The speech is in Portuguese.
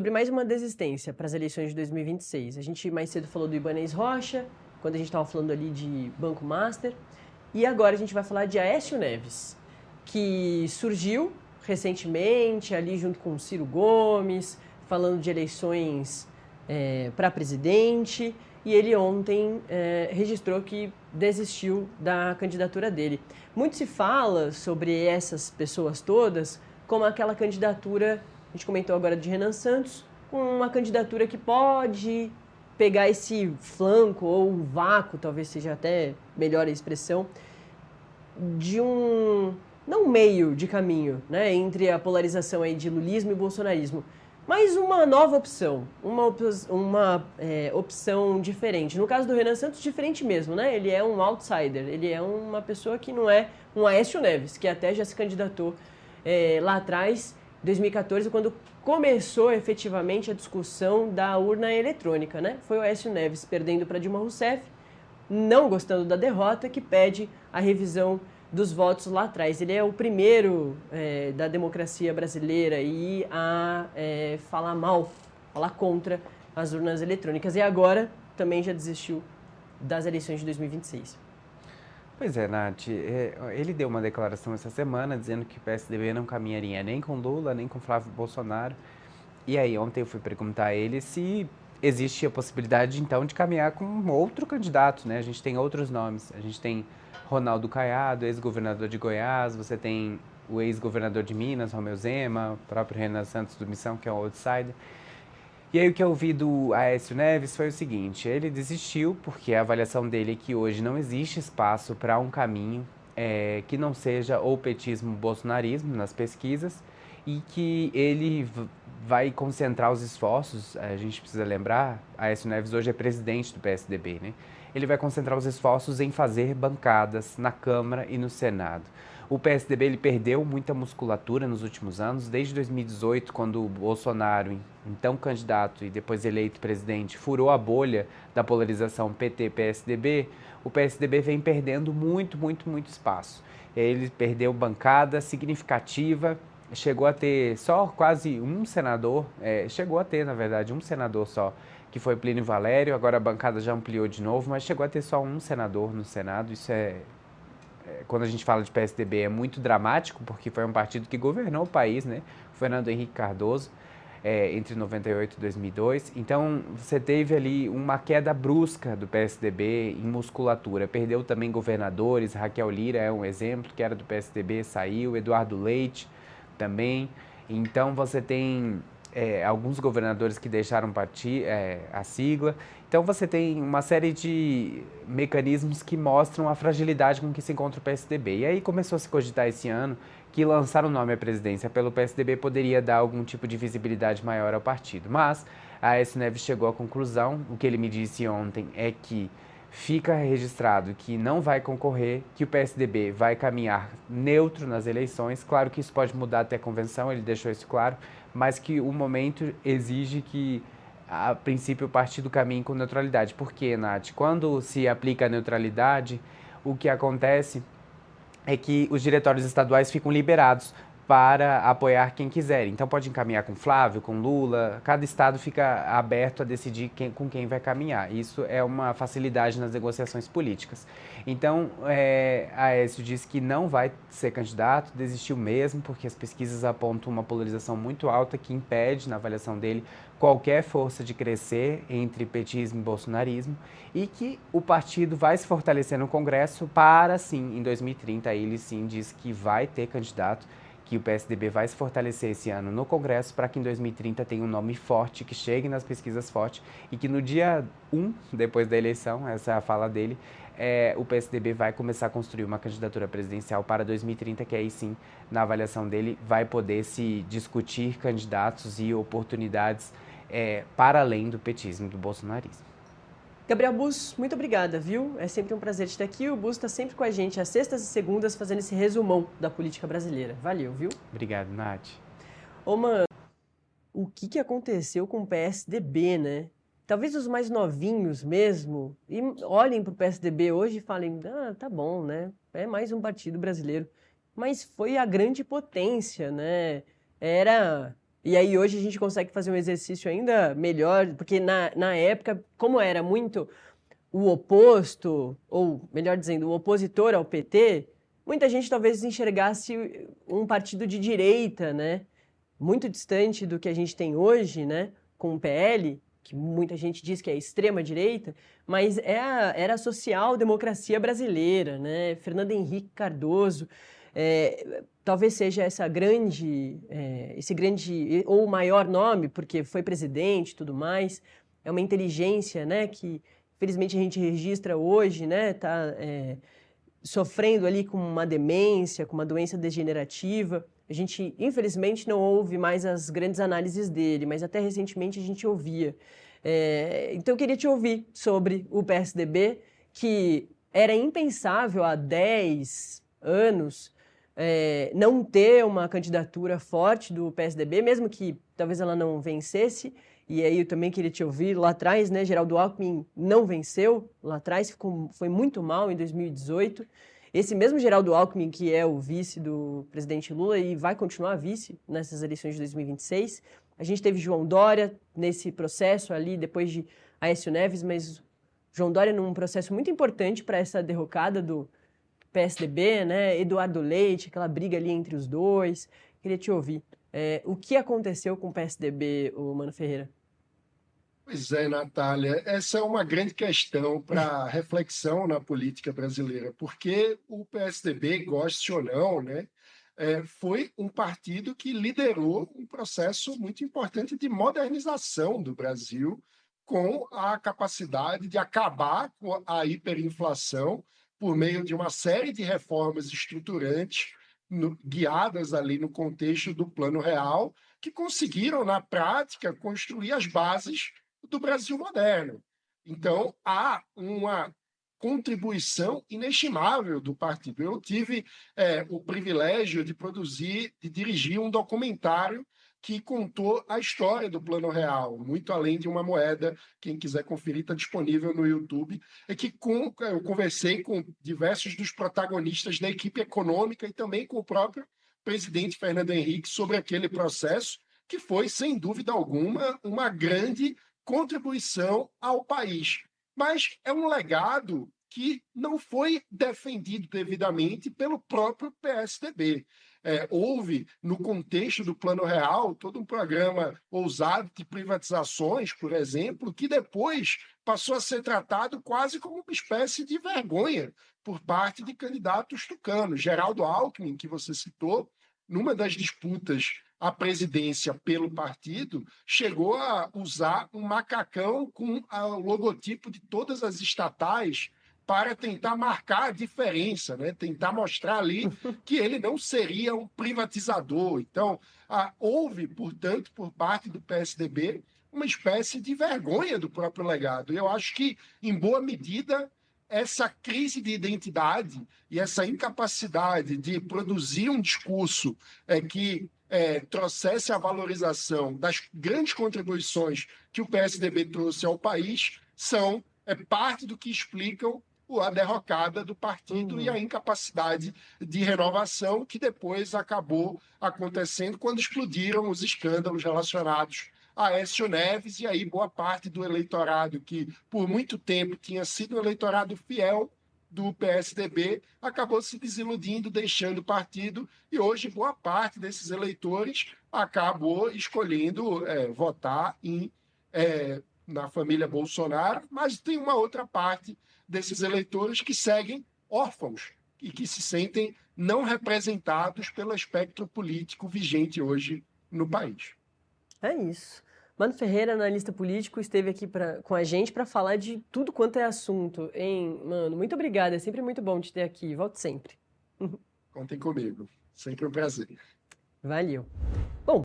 sobre mais uma desistência para as eleições de 2026. A gente mais cedo falou do Ibanez Rocha, quando a gente estava falando ali de Banco Master, e agora a gente vai falar de Aécio Neves, que surgiu recentemente ali junto com Ciro Gomes, falando de eleições para presidente, e ele ontem registrou que desistiu da candidatura dele. Muito se fala sobre essas pessoas todas como aquela candidatura, a gente comentou agora de Renan Santos, com uma candidatura que pode pegar esse flanco ou um vácuo, talvez seja até melhor a expressão, de não meio de caminho, né, entre a polarização aí de lulismo e bolsonarismo, mas uma nova opção, uma opção diferente. No caso do Renan Santos, diferente mesmo, né? Ele é um outsider, ele é uma pessoa que não é um Aécio Neves, que até já se candidatou lá atrás, 2014, quando começou efetivamente a discussão da urna eletrônica, né? Foi o Aécio Neves perdendo para Dilma Rousseff, não gostando da derrota, que pede a revisão dos votos lá atrás. Ele é o primeiro da democracia brasileira a falar contra as urnas eletrônicas. E agora também já desistiu das eleições de 2026. Pois é, Nath, ele deu uma declaração essa semana dizendo que o PSDB não caminharia nem com Lula, nem com Flávio Bolsonaro. E aí ontem eu fui perguntar a ele se existe a possibilidade, então, de caminhar com outro candidato, né? A gente tem outros nomes. A gente tem Ronaldo Caiado, ex-governador de Goiás, você tem o ex-governador de Minas, Romeu Zema, o próprio Renan Santos do Missão, que é um outsider. E aí o que eu ouvi do Aécio Neves foi o seguinte: ele desistiu porque a avaliação dele é que hoje não existe espaço para um caminho que não seja ou petismo ou bolsonarismo nas pesquisas, e que ele vai concentrar os esforços. A gente precisa lembrar, Aécio Neves hoje é presidente do PSDB, né? Ele vai concentrar os esforços em fazer bancadas na Câmara e no Senado. O PSDB ele perdeu muita musculatura nos últimos anos, desde 2018, quando o Bolsonaro, então candidato e depois eleito presidente, furou a bolha da polarização PT-PSDB, o PSDB vem perdendo muito espaço. Ele perdeu bancada significativa, chegou a ter só quase um senador, chegou a ter, na verdade, um senador só, que foi Plínio Valério. Agora a bancada já ampliou de novo, mas chegou a ter só um senador no Senado. Isso quando a gente fala de PSDB, é muito dramático, porque foi um partido que governou o país, né? O Fernando Henrique Cardoso, entre 98 e 2002. Então, você teve ali uma queda brusca do PSDB em musculatura. Perdeu também governadores, Raquel Lira é um exemplo, que era do PSDB, saiu, Eduardo Leite também. Então, você tem alguns governadores que deixaram partir a sigla. Então você tem uma série de mecanismos que mostram a fragilidade com que se encontra o PSDB. E aí começou a se cogitar esse ano que lançar o nome à presidência pelo PSDB poderia dar algum tipo de visibilidade maior ao partido. Mas a Aécio Neves chegou à conclusão, o que ele me disse ontem é que fica registrado que não vai concorrer, que o PSDB vai caminhar neutro nas eleições. Claro que isso pode mudar até a convenção, ele deixou isso claro, mas que o momento exige que, a princípio, o partido caminhe com neutralidade. Por quê, Nath? Quando se aplica a neutralidade, o que acontece é que os diretórios estaduais ficam liberados para apoiar quem quiser. Então pode encaminhar com Flávio, com Lula, cada estado fica aberto a decidir com quem vai caminhar. Isso é uma facilidade nas negociações políticas. Então, Aécio disse que não vai ser candidato, desistiu mesmo, porque as pesquisas apontam uma polarização muito alta que impede, na avaliação dele, qualquer força de crescer entre petismo e bolsonarismo, e que o partido vai se fortalecer no Congresso para, sim, em 2030, ele sim diz que vai ter candidato, que o PSDB vai se fortalecer esse ano no Congresso para que em 2030 tenha um nome forte, que chegue nas pesquisas forte, e que no dia 1, depois da eleição, essa é a fala dele, o PSDB vai começar a construir uma candidatura presidencial para 2030, que aí sim, na avaliação dele, vai poder se discutir candidatos e oportunidades para além do petismo, do bolsonarismo. Gabriel Bus, muito obrigada, viu? É sempre um prazer te ter aqui. O Bus está sempre com a gente às sextas e segundas fazendo esse resumão da política brasileira. Valeu, viu? Obrigado, Nath. Ô, mano, o que aconteceu com o PSDB, né? Talvez os mais novinhos mesmo olhem para o PSDB hoje e falem, tá bom, né? É mais um partido brasileiro. Mas foi a grande potência, né? Era E aí hoje a gente consegue fazer um exercício ainda melhor, porque na época, como era muito o oposto, ou melhor dizendo, o opositor ao PT, muita gente talvez enxergasse um partido de direita, né? Muito distante do que a gente tem hoje, né? Com o PL, que muita gente diz que é extrema-direita, mas era a social-democracia brasileira, né? Fernando Henrique Cardoso, talvez seja esse grande, ou o maior nome, porque foi presidente e tudo mais, é uma inteligência, né? Que, infelizmente, a gente registra hoje, né? Sofrendo ali com uma demência, com uma doença degenerativa. A gente, infelizmente, não ouve mais as grandes análises dele, mas até recentemente a gente ouvia. Então, eu queria te ouvir sobre o PSDB, que era impensável há 10 anos não ter uma candidatura forte do PSDB, mesmo que talvez ela não vencesse. E aí eu também queria te ouvir lá atrás, né? Geraldo Alckmin não venceu lá atrás, foi muito mal em 2018. Esse mesmo Geraldo Alckmin, que é o vice do presidente Lula e vai continuar vice nessas eleições de 2026. A gente teve João Dória nesse processo ali, depois de Aécio Neves, mas João Dória num processo muito importante para essa derrocada do PSDB, né? Eduardo Leite, aquela briga ali entre os dois. Queria te ouvir. O que aconteceu com o PSDB, o Mano Ferreira? Pois é, Natália, essa é uma grande questão para reflexão na política brasileira, porque o PSDB, goste ou não, né, foi um partido que liderou um processo muito importante de modernização do Brasil, com a capacidade de acabar com a hiperinflação por meio de uma série de reformas estruturantes guiadas ali no contexto do Plano Real, que conseguiram, na prática, construir as bases do Brasil moderno. Então, há uma contribuição inestimável do partido. Eu tive o privilégio de dirigir um documentário que contou a história do Plano Real, muito além de uma moeda. Quem quiser conferir, está disponível no YouTube. Eu conversei com diversos dos protagonistas da equipe econômica e também com o próprio presidente Fernando Henrique sobre aquele processo, que foi, sem dúvida alguma, uma grande contribuição ao país. Mas é um legado que não foi defendido devidamente pelo próprio PSDB. Houve, no contexto do Plano Real, todo um programa ousado de privatizações, por exemplo, que depois passou a ser tratado quase como uma espécie de vergonha por parte de candidatos tucanos. Geraldo Alckmin, que você citou, numa das disputas à presidência pelo partido, chegou a usar um macacão com o logotipo de todas as estatais para tentar marcar a diferença, né? Tentar mostrar ali que ele não seria um privatizador. Então, houve, portanto, por parte do PSDB, uma espécie de vergonha do próprio legado. Eu acho que, em boa medida, essa crise de identidade e essa incapacidade de produzir um discurso que trouxesse a valorização das grandes contribuições que o PSDB trouxe ao país são parte do que explicam a derrocada do partido e a incapacidade de renovação que depois acabou acontecendo quando explodiram os escândalos relacionados a Aécio Neves, e aí boa parte do eleitorado que por muito tempo tinha sido um eleitorado fiel do PSDB acabou se desiludindo, deixando o partido, e hoje boa parte desses eleitores acabou escolhendo votar na família Bolsonaro, mas tem uma outra parte desses eleitores que seguem órfãos e que se sentem não representados pelo espectro político vigente hoje no país. É isso. Mano Ferreira, analista político, esteve aqui com a gente para falar de tudo quanto é assunto, hein, Mano? Muito obrigada, é sempre muito bom te ter aqui. Volte sempre. Contem comigo. Sempre um prazer. Valeu.